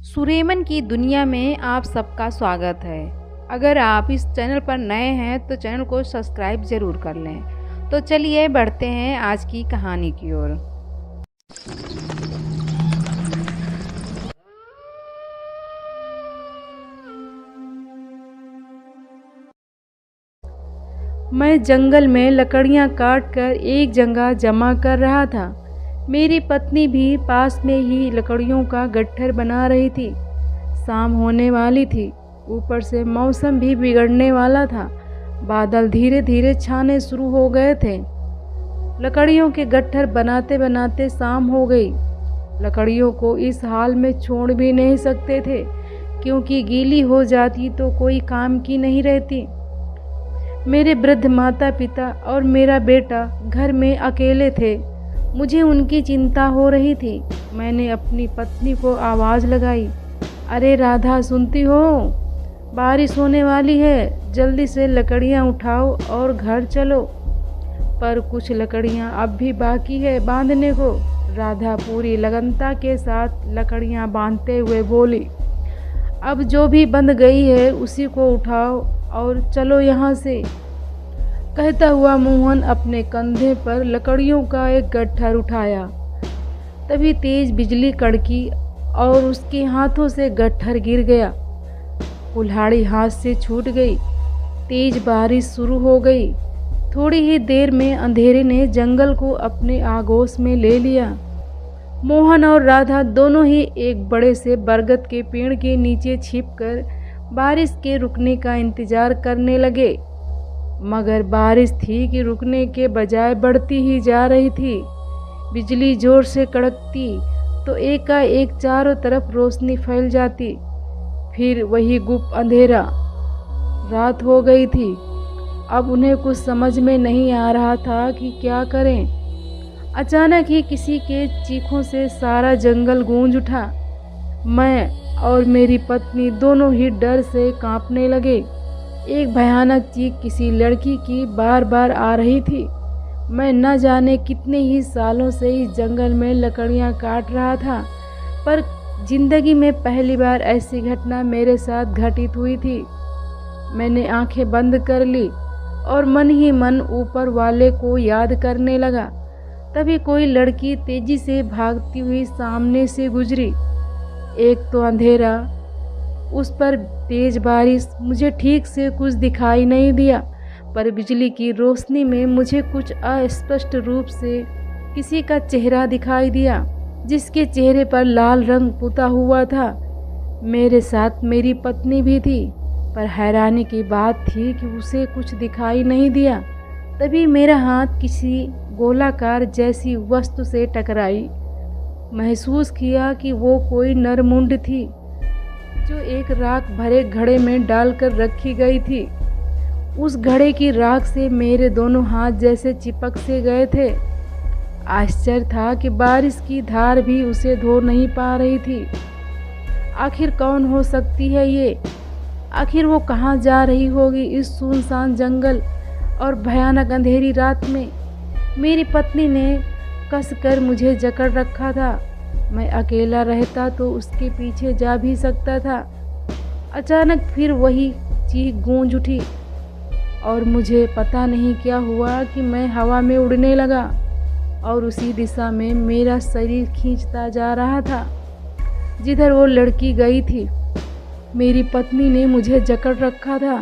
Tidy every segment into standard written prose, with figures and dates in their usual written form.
सुरेमन की दुनिया में आप सबका स्वागत है। अगर आप इस चैनल पर नए हैं तो चैनल को सब्सक्राइब ज़रूर कर लें। तो चलिए बढ़ते हैं आज की कहानी की ओर। मैं जंगल में लकड़ियां काटकर एक जगह जमा कर रहा था। मेरी पत्नी भी पास में ही लकड़ियों का गट्ठर बना रही थी। शाम होने वाली थी, ऊपर से मौसम भी बिगड़ने वाला था। बादल धीरे धीरे छाने शुरू हो गए थे। लकड़ियों के गट्ठर बनाते बनाते शाम हो गई। लकड़ियों को इस हाल में छोड़ भी नहीं सकते थे, क्योंकि गीली हो जाती तो कोई काम की नहीं रहती। मेरे वृद्ध माता पिता और मेरा बेटा घर में अकेले थे। मुझे उनकी चिंता हो रही थी। मैंने अपनी पत्नी को आवाज़ लगाई, अरे राधा, सुनती हो? बारिश होने वाली है, जल्दी से लकड़ियाँ उठाओ और घर चलो। पर कुछ लकड़ियाँ अब भी बाकी है बांधने को। राधा पूरी लगनता के साथ लकड़ियाँ बांधते हुए बोली, अब जो भी बंध गई है उसी को उठाओ और चलो यहाँ से। कहता हुआ मोहन अपने कंधे पर लकड़ियों का एक गट्ठर उठाया। तभी तेज बिजली कड़की और उसके हाथों से गट्ठर गिर गया। कुल्हाड़ी हाथ से छूट गई। तेज बारिश शुरू हो गई। थोड़ी ही देर में अंधेरे ने जंगल को अपने आगोश में ले लिया। मोहन और राधा दोनों ही एक बड़े से बरगद के पेड़ के नीचे छिपकर बारिश के रुकने का इंतजार करने लगे। मगर बारिश थी कि रुकने के बजाय बढ़ती ही जा रही थी। बिजली जोर से कड़कती तो एकाएक चारों तरफ रोशनी फैल जाती। फिर वही गुप्त अंधेरा। रात हो गई थी। अब उन्हें कुछ समझ में नहीं आ रहा था कि क्या करें। अचानक ही किसी के चीखों से सारा जंगल गूंज उठा। मैं और मेरी पत्नी दोनों ही डर से कांपने लगे। एक भयानक चीख किसी लड़की की बार बार आ रही थी। मैं न जाने कितने ही सालों से इस जंगल में लकड़ियां काट रहा था, पर जिंदगी में पहली बार ऐसी घटना मेरे साथ घटित हुई थी। मैंने आंखें बंद कर ली और मन ही मन ऊपर वाले को याद करने लगा। तभी कोई लड़की तेजी से भागती हुई सामने से गुजरी। एक तो अंधेरा, उस पर तेज बारिश, मुझे ठीक से कुछ दिखाई नहीं दिया, पर बिजली की रोशनी में मुझे कुछ अस्पष्ट रूप से किसी का चेहरा दिखाई दिया, जिसके चेहरे पर लाल रंग पुता हुआ था। मेरे साथ मेरी पत्नी भी थी, पर हैरानी की बात थी कि उसे कुछ दिखाई नहीं दिया। तभी मेरा हाथ किसी गोलाकार जैसी वस्तु से टकराई। महसूस किया कि वो कोई नरमुंड थी, जो एक राख भरे घड़े में डालकर रखी गई थी। उस घड़े की राख से मेरे दोनों हाथ जैसे चिपक से गए थे। आश्चर्य था कि बारिश की धार भी उसे धो नहीं पा रही थी। आखिर कौन हो सकती है ये? आखिर वो कहाँ जा रही होगी इस सुनसान जंगल और भयानक अंधेरी रात में? मेरी पत्नी ने कसकर मुझे जकड़ रखा था। मैं अकेला रहता तो उसके पीछे जा भी सकता था। अचानक फिर वही चीख गूंज उठी और मुझे पता नहीं क्या हुआ कि मैं हवा में उड़ने लगा और उसी दिशा में मेरा शरीर खींचता जा रहा था जिधर वो लड़की गई थी। मेरी पत्नी ने मुझे जकड़ रखा था।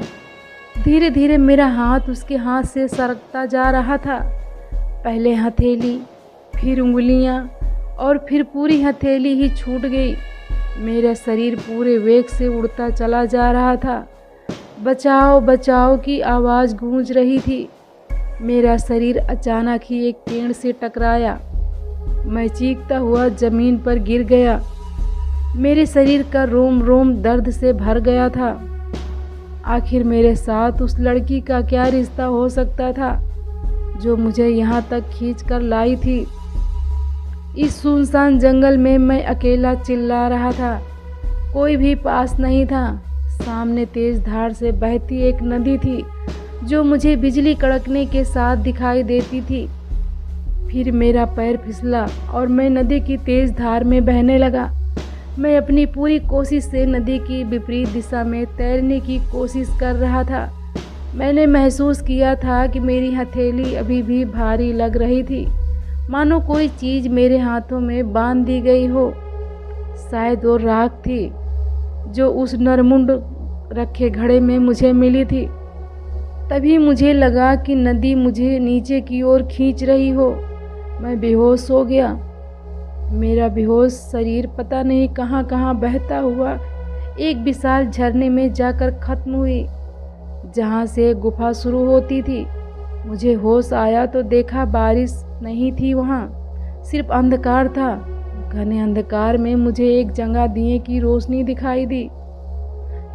धीरे धीरे मेरा हाथ उसके हाथ से सरकता जा रहा था। पहले हथेली, फिर उंगलियां और फिर पूरी हथेली ही छूट गई। मेरा शरीर पूरे वेग से उड़ता चला जा रहा था। बचाओ बचाओ की आवाज़ गूंज रही थी। मेरा शरीर अचानक ही एक पेड़ से टकराया। मैं चीखता हुआ ज़मीन पर गिर गया। मेरे शरीर का रोम रोम दर्द से भर गया था। आखिर मेरे साथ उस लड़की का क्या रिश्ता हो सकता था जो मुझे यहाँ तक खींच कर लाई थी? इस सुनसान जंगल में मैं अकेला चिल्ला रहा था। कोई भी पास नहीं था। सामने तेज धार से बहती एक नदी थी, जो मुझे बिजली कड़कने के साथ दिखाई देती थी। फिर मेरा पैर फिसला और मैं नदी की तेज धार में बहने लगा। मैं अपनी पूरी कोशिश से नदी की विपरीत दिशा में तैरने की कोशिश कर रहा था। मैंने महसूस किया था कि मेरी हथेली अभी भी भारी लग रही थी, मानो कोई चीज़ मेरे हाथों में बांध दी गई हो। शायद वो राख थी जो उस नरमुंड रखे घड़े में मुझे मिली थी। तभी मुझे लगा कि नदी मुझे नीचे की ओर खींच रही हो। मैं बेहोश हो गया। मेरा बेहोश शरीर पता नहीं कहाँ कहाँ बहता हुआ एक विशाल झरने में जाकर खत्म हुई, जहाँ से गुफा शुरू होती थी। मुझे होश आया तो देखा बारिश नहीं थी, वहाँ सिर्फ अंधकार था। घने अंधकार में मुझे एक जगह दिए की रोशनी दिखाई दी।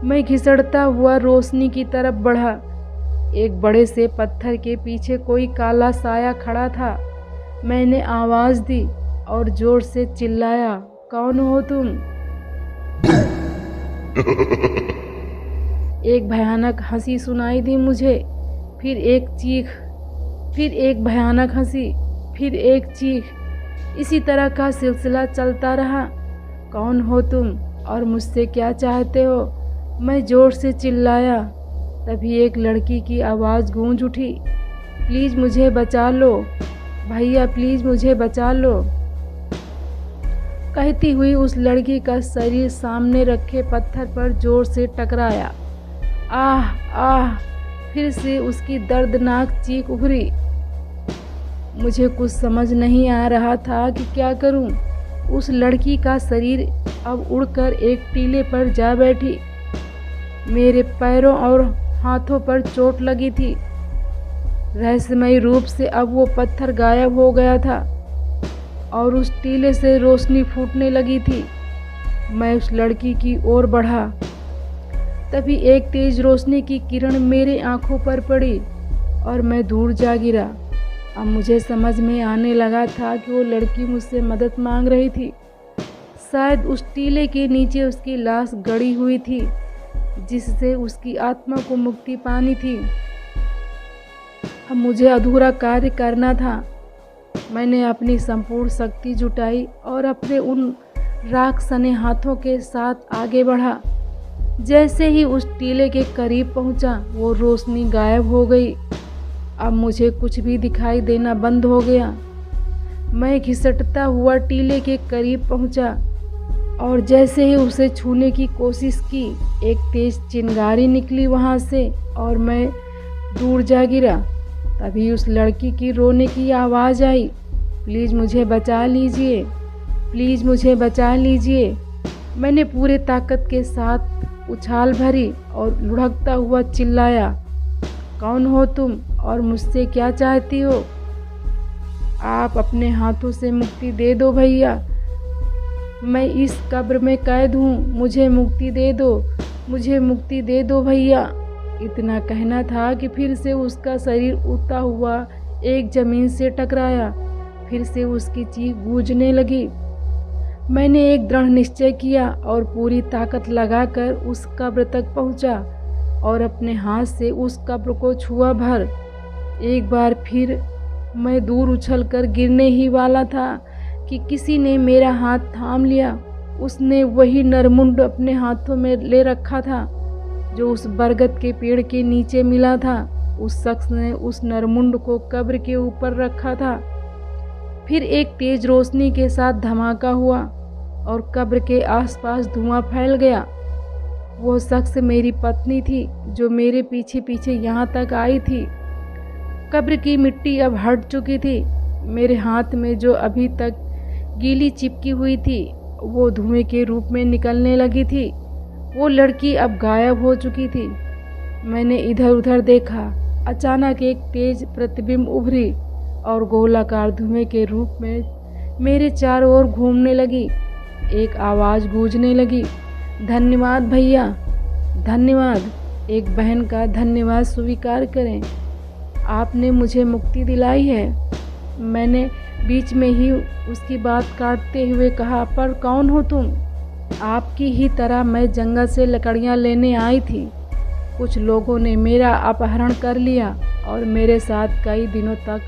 मैं घिसड़ता हुआ रोशनी की तरफ बढ़ा। एक बड़े से पत्थर के पीछे कोई काला साया खड़ा था। मैंने आवाज़ दी और जोर से चिल्लाया, कौन हो तुम? एक भयानक हंसी सुनाई दी मुझे। फिर एक चीख, फिर एक भयानक हंसी, फिर एक चीख। इसी तरह का सिलसिला चलता रहा। कौन हो तुम और मुझसे क्या चाहते हो? मैं जोर से चिल्लाया। तभी एक लड़की की आवाज़ गूंज उठी, प्लीज़ मुझे बचा लो भैया, प्लीज़ मुझे बचा लो। कहती हुई उस लड़की का शरीर सामने रखे पत्थर पर जोर से टकराया। आह आह, फिर से उसकी दर्दनाक चीख उभरी। मुझे कुछ समझ नहीं आ रहा था कि क्या करूं। उस लड़की का शरीर अब उड़कर एक टीले पर जा बैठी। मेरे पैरों और हाथों पर चोट लगी थी। रहस्यमयी रूप से अब वो पत्थर गायब हो गया था और उस टीले से रोशनी फूटने लगी थी। मैं उस लड़की की ओर बढ़ा। तभी एक तेज रोशनी की किरण मेरे आंखों पर पड़ी और मैं दूर जा गिरा। अब मुझे समझ में आने लगा था कि वो लड़की मुझसे मदद मांग रही थी। शायद उस टीले के नीचे उसकी लाश गड़ी हुई थी, जिससे उसकी आत्मा को मुक्ति पानी थी। अब मुझे अधूरा कार्य करना था। मैंने अपनी संपूर्ण शक्ति जुटाई और अपने उन राख सने हाथों के साथ आगे बढ़ा। जैसे ही उस टीले के करीब पहुंचा, वो रोशनी गायब हो गई। अब मुझे कुछ भी दिखाई देना बंद हो गया। मैं घिसटता हुआ टीले के करीब पहुंचा और जैसे ही उसे छूने की कोशिश की, एक तेज चिंगारी निकली वहां से और मैं दूर जा गिरा। तभी उस लड़की की रोने की आवाज़ आई, प्लीज़ मुझे बचा लीजिए, प्लीज़ मुझे बचा लीजिए। मैंने पूरे ताकत के साथ उछाल भरी और लुढ़कता हुआ चिल्लाया, कौन हो तुम और मुझसे क्या चाहती हो? आप अपने हाथों से मुक्ति दे दो भैया, मैं इस कब्र में कैद हूँ, मुझे मुक्ति दे दो, मुझे मुक्ति दे दो भैया। इतना कहना था कि फिर से उसका शरीर उड़ता हुआ एक ज़मीन से टकराया। फिर से उसकी चीख गूंजने लगी। मैंने एक दृढ़ निश्चय किया और पूरी ताकत लगाकर उस कब्र तक पहुंचा और अपने हाथ से उस कब्र को छुआ भर। एक बार फिर मैं दूर उछलकर गिरने ही वाला था कि किसी ने मेरा हाथ थाम लिया। उसने वही नरमुंड अपने हाथों में ले रखा था जो उस बरगद के पेड़ के नीचे मिला था। उस शख्स ने उस नरमुंड को कब्र के ऊपर रखा था। फिर एक तेज रोशनी के साथ धमाका हुआ और कब्र के आसपास धुआं फैल गया। वो शख्स मेरी पत्नी थी जो मेरे पीछे पीछे यहाँ तक आई थी। कब्र की मिट्टी अब हट चुकी थी। मेरे हाथ में जो अभी तक गीली चिपकी हुई थी वो धुएं के रूप में निकलने लगी थी। वो लड़की अब गायब हो चुकी थी। मैंने इधर उधर देखा। अचानक एक तेज प्रतिबिंब उभरी और गोलाकार धुएं के रूप में मेरे चारों ओर घूमने लगी। एक आवाज़ गूंजने लगी, धन्यवाद भैया, धन्यवाद। एक बहन का धन्यवाद स्वीकार करें, आपने मुझे मुक्ति दिलाई है। मैंने बीच में ही उसकी बात काटते हुए कहा, पर कौन हो तुम? आपकी ही तरह मैं जंगल से लकड़ियाँ लेने आई थी। कुछ लोगों ने मेरा अपहरण कर लिया और मेरे साथ कई दिनों तक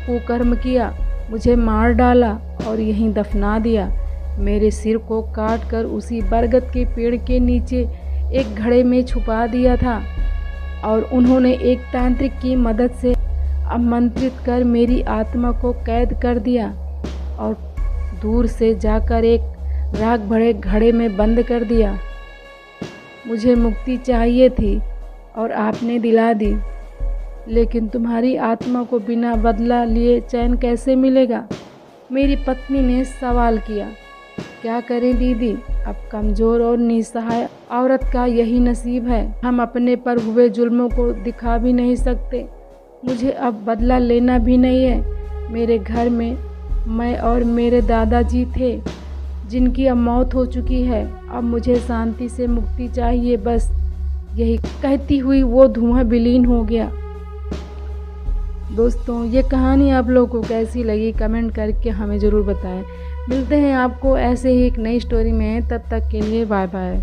कुकर्म किया, मुझे मार डाला और यहीं दफना दिया। मेरे सिर को काट कर उसी बरगद के पेड़ के नीचे एक घड़े में छुपा दिया था और उन्होंने एक तांत्रिक की मदद से आमंत्रित कर मेरी आत्मा को कैद कर दिया और दूर से जाकर एक राख भरे घड़े में बंद कर दिया। मुझे मुक्ति चाहिए थी और आपने दिला दी, लेकिन तुम्हारी आत्मा को बिना बदला लिए चैन कैसे मिलेगा? मेरी पत्नी ने सवाल किया। क्या करें दीदी, अब कमज़ोर और निसहाय औरत का यही नसीब है। हम अपने पर हुए जुल्मों को दिखा भी नहीं सकते। मुझे अब बदला लेना भी नहीं है। मेरे घर में मैं और मेरे दादाजी थे जिनकी अब मौत हो चुकी है। अब मुझे शांति से मुक्ति चाहिए, बस यही कहती हुई वो धुआं विलीन हो गया। दोस्तों, ये कहानी आप लोगों को कैसी लगी कमेंट करके हमें ज़रूर बताएं। मिलते हैं आपको ऐसे ही एक नई स्टोरी में, तब तक के लिए बाय बाय।